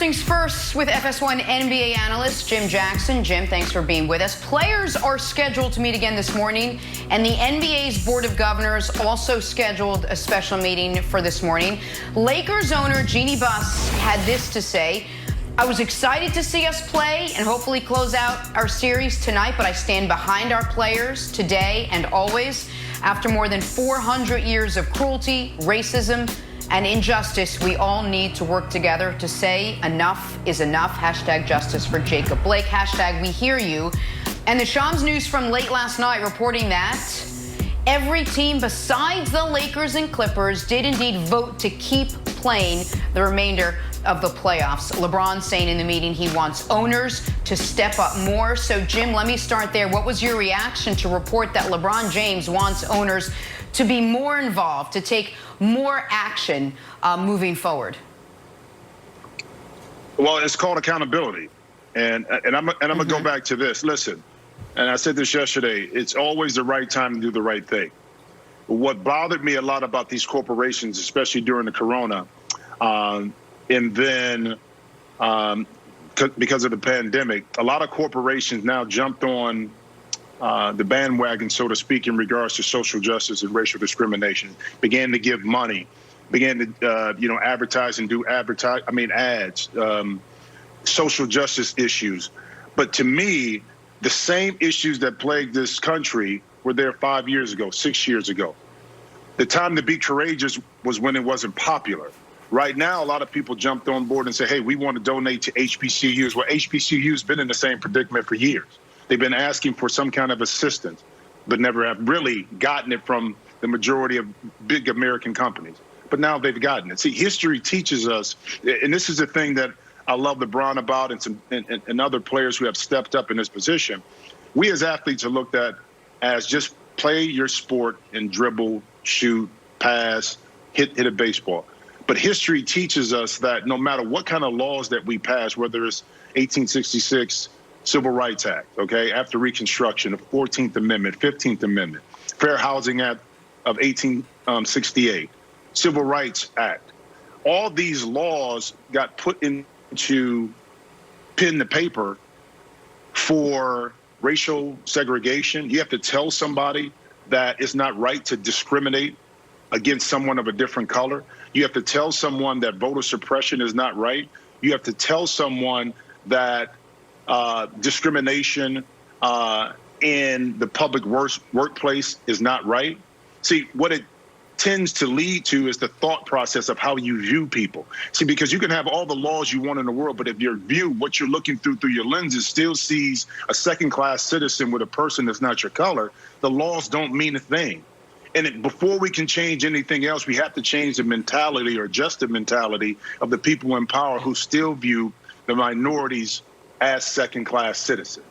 Things first with FS1 NBA analyst Jim Jackson. Jim, thanks for being with us. Players are scheduled to meet again this morning, and the NBA's Board of Governors also scheduled a special meeting for this morning. Lakers owner Jeannie Buss had this to say: "I was excited to see us play and hopefully close out our series tonight, but I stand behind our players today and always. After more than 400 years of cruelty, racism, and injustice, we all need to work together to say enough is enough. Hashtag justice for Jacob Blake. Hashtag we hear you." And the Shams News from late last night reporting that every team besides the Lakers and Clippers did indeed vote to keep playing the remainder of the playoffs. LeBron saying in the meeting he wants owners to step up more. So, Jim, let me start there. What was your reaction to report that LeBron James wants owners to be more involved, to take more action moving forward? Well, it's called accountability. And I'm going to go back to this. Listen, and I said this yesterday, it's always the right time to do the right thing. What bothered me a lot about these corporations, especially during the corona, and then because of the pandemic, a lot of corporations now jumped on the bandwagon, so to speak, in regards to social justice and racial discrimination, began to give money, began to, advertise and do ads, social justice issues. But to me, the same issues that plagued this country were there 5 years ago, 6 years ago. The time to be courageous was when it wasn't popular. Right now, a lot of people jumped on board and said, hey, we want to donate to HBCUs. Well, HBCUs been in the same predicament for years. They've been asking for some kind of assistance, but never have really gotten it from the majority of big American companies. But now they've gotten it. See, history teaches us, and this is the thing that I love LeBron about and other players who have stepped up in this position. We as athletes are looked at as just play your sport and dribble, shoot, pass, hit a baseball. But history teaches us that no matter what kind of laws that we pass, whether it's 1866, Civil Rights Act, okay, after Reconstruction, the 14th Amendment, 15th Amendment, Fair Housing Act of 1868, Civil Rights Act. All these laws got put into pen to paper for racial segregation. You have to tell somebody that it's not right to discriminate against someone of a different color. You have to tell someone that voter suppression is not right. You have to tell someone that discrimination in the public workplace is not right. See, what it tends to lead to is the thought process of how you view people. See, because you can have all the laws you want in the world, but if your view, what you're looking through your lenses, still sees a second-class citizen with a person that's not your color, the laws don't mean a thing. And before we can change anything else, we have to change the mentality or adjust the mentality of the people in power who still view the minorities as second-class citizens.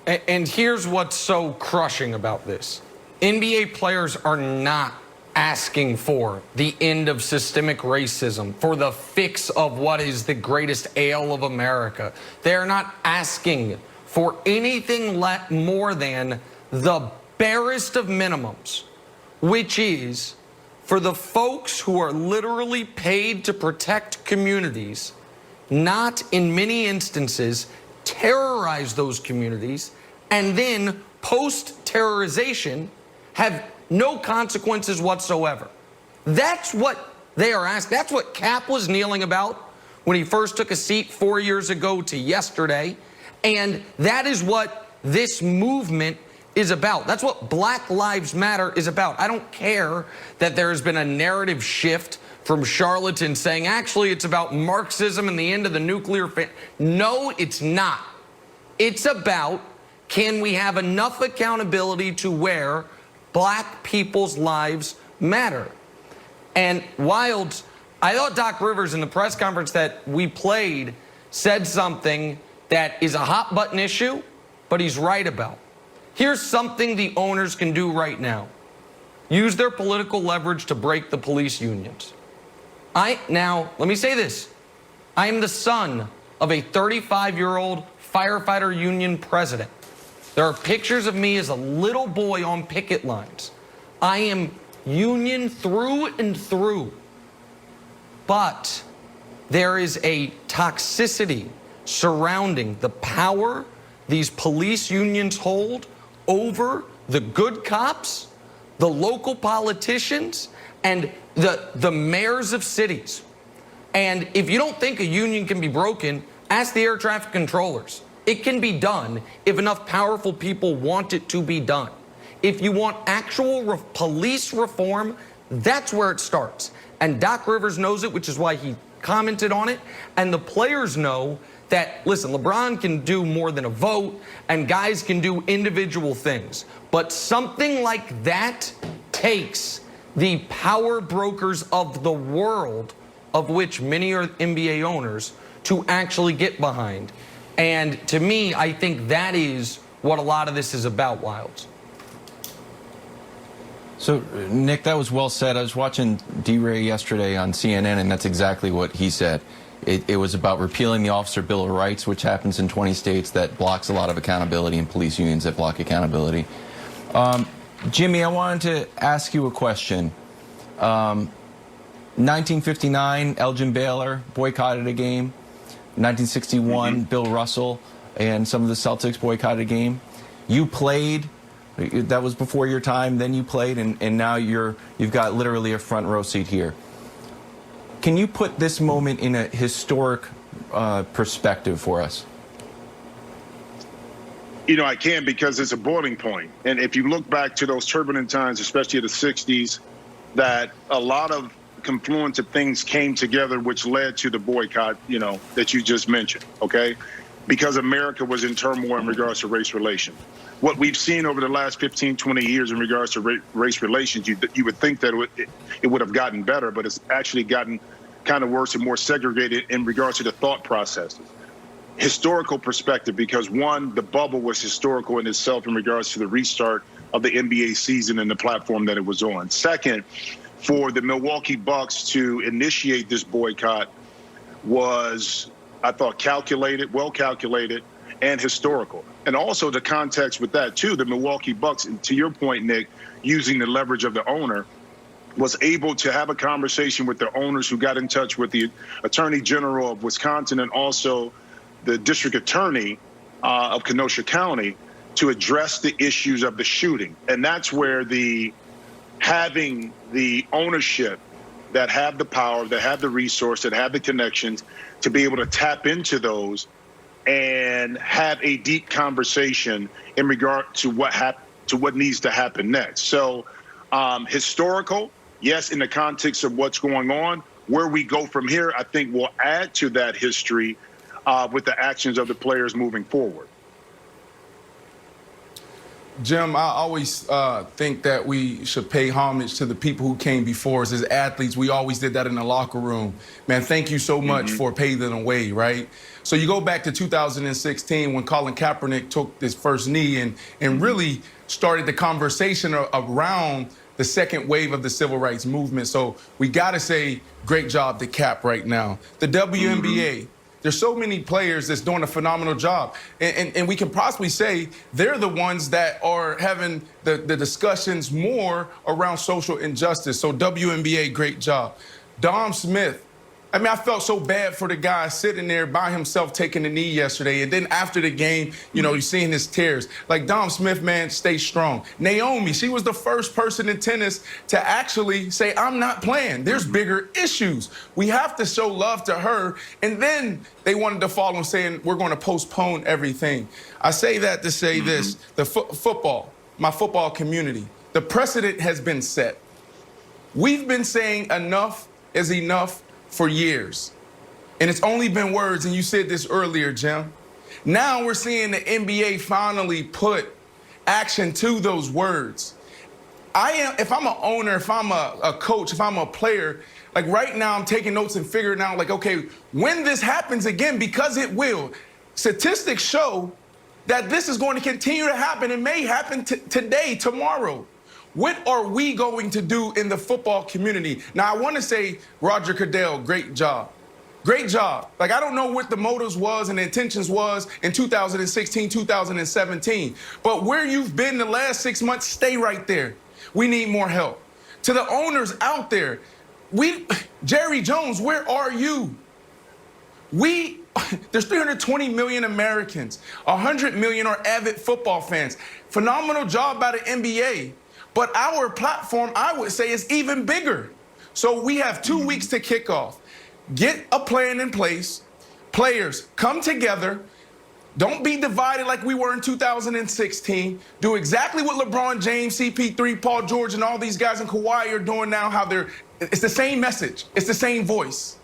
And here's what's so crushing about this. NBA players are not asking for the end of systemic racism, for the fix of what is the greatest ail of America. They're not asking for anything more than the barest of minimums, which is for the folks who are literally paid to protect communities, not in many instances terrorize those communities, and then post-terrorization have no consequences whatsoever. That's what they are asked. That's what Cap was kneeling about when he first took a seat 4 years ago to yesterday. And that is what this movement is about. That's what Black Lives Matter is about. I don't care that there has been a narrative shift from charlatans saying, actually, it's about Marxism and the end of the nuclear family. No, it's not. It's about, can we have enough accountability to where black people's lives matter? And Wilds, I thought Doc Rivers in the press conference that we played said something that is a hot button issue, but he's right about. Here's something the owners can do right now. Use their political leverage to break the police unions. Now, let me say this. I am the son of a 35-year-old firefighter union president. There are pictures of me as a little boy on picket lines. I am union through and through. But there is a toxicity surrounding the power these police unions hold over the good cops, the local politicians, and the mayors of cities. And if you don't think a union can be broken, ask the air traffic controllers. It can be done if enough powerful people want it to be done. If you want actual police reform, that's where it starts. And Doc Rivers knows it, which is why he commented on it. And the players know that, listen, LeBron can do more than a vote, and guys can do individual things. But something like that takes the power brokers of the world, of which many are NBA owners, to actually get behind. And to me, I think that is what a lot of this is about, Wilds. So, Nick, that was well said. I was watching D-Ray yesterday on CNN, and that's exactly what he said. It was about repealing the Officer Bill of Rights, which happens in 20 states, that blocks a lot of accountability, and police unions that block accountability. Jimmy, I wanted to ask you a question. 1959, Elgin Baylor boycotted a game. 1961, Bill Russell and some of the Celtics boycotted a game. You played. That was before your time. Then you played, and now you've got literally a front row seat here. Can you put this moment in a historic perspective for us? You know, I can, because it's a boiling point. And if you look back to those turbulent times, especially the 60s, that a lot of confluence of things came together, which led to the boycott, you know, that you just mentioned, okay? Because America was in turmoil in regards to race relations. What we've seen over the last 15, 20 years in regards to race relations, you would think that it would have gotten better, but it's actually gotten kind of worse and more segregated in regards to the thought processes. Historical perspective, because one, the bubble was historical in itself in regards to the restart of the NBA season and the platform that it was on. Second, for the Milwaukee Bucks to initiate this boycott was, I thought, calculated, well calculated, and historical. And also the context with that too, the Milwaukee Bucks, and to your point, Nick, using the leverage of the owner, was able to have a conversation with the owners, who got in touch with the Attorney General of Wisconsin and also the District Attorney of Kenosha County, to address the issues of the shooting. And that's where having the ownership that have the power, that have the resource, that have the connections to be able to tap into those and have a deep conversation in regard to what needs to happen next. So historical, yes, in the context of what's going on. Where we go from here, I think, will add to that history with the actions of the players moving forward. Jim, I always think that we should pay homage to the people who came before us. As athletes, we always did that in the locker room. Man, thank you so much for paving the way, right? So you go back to 2016 when Colin Kaepernick took his first knee and really started the conversation around the second wave of the civil rights movement. So we got to say great job to Cap right now. The WNBA. There's so many players that's doing a phenomenal job. And we can possibly say they're the ones that are having the discussions more around social injustice. So WNBA, great job. Dom Smith. I mean, I felt so bad for the guy sitting there by himself taking the knee yesterday. And then after the game, you know, you're seeing his tears. Like, Dom Smith, man, stay strong. Naomi, she was the first person in tennis to actually say, I'm not playing. There's bigger issues. We have to show love to her. And then they wanted to follow saying, we're going to postpone everything. I say that to say this, the football, my football community, the precedent has been set. We've been saying enough is enough for years. And it's only been words, and you said this earlier, Jim. Now we're seeing the NBA finally put action to those words. If I'm an owner, if I'm a coach, if I'm a player, like right now I'm taking notes and figuring out, like, okay, when this happens again, because it will, statistics show that this is going to continue to happen. It may happen today, tomorrow. What are we going to do in the football community? Now, I want to say, Roger Goodell, great job. Great job. Like, I don't know what the motives was and the intentions was in 2016, 2017. But where you've been the last 6 months, stay right there. We need more help. To the owners out there, Jerry Jones, where are you? There's 320 million Americans. 100 million are avid football fans. Phenomenal job by the NBA. But our platform, I would say, is even bigger. So we have 2 weeks to kick off. Get a plan in place. Players, come together. Don't be divided like we were in 2016. Do exactly what LeBron James, CP3, Paul George, and all these guys in Kawhi are doing now, it's the same message. It's the same voice.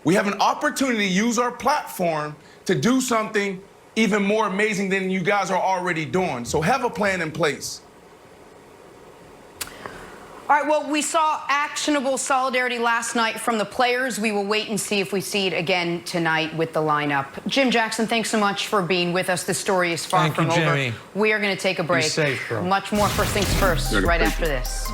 We have an opportunity to use our platform to do something even more amazing than you guys are already doing. So have a plan in place. All right, well, we saw actionable solidarity last night from the players. We will wait and see if we see it again tonight with the lineup. Jim Jackson, thanks so much for being with us. This story is far from over. We are going to take a break. Be safe, bro. Much more First Things First right after this.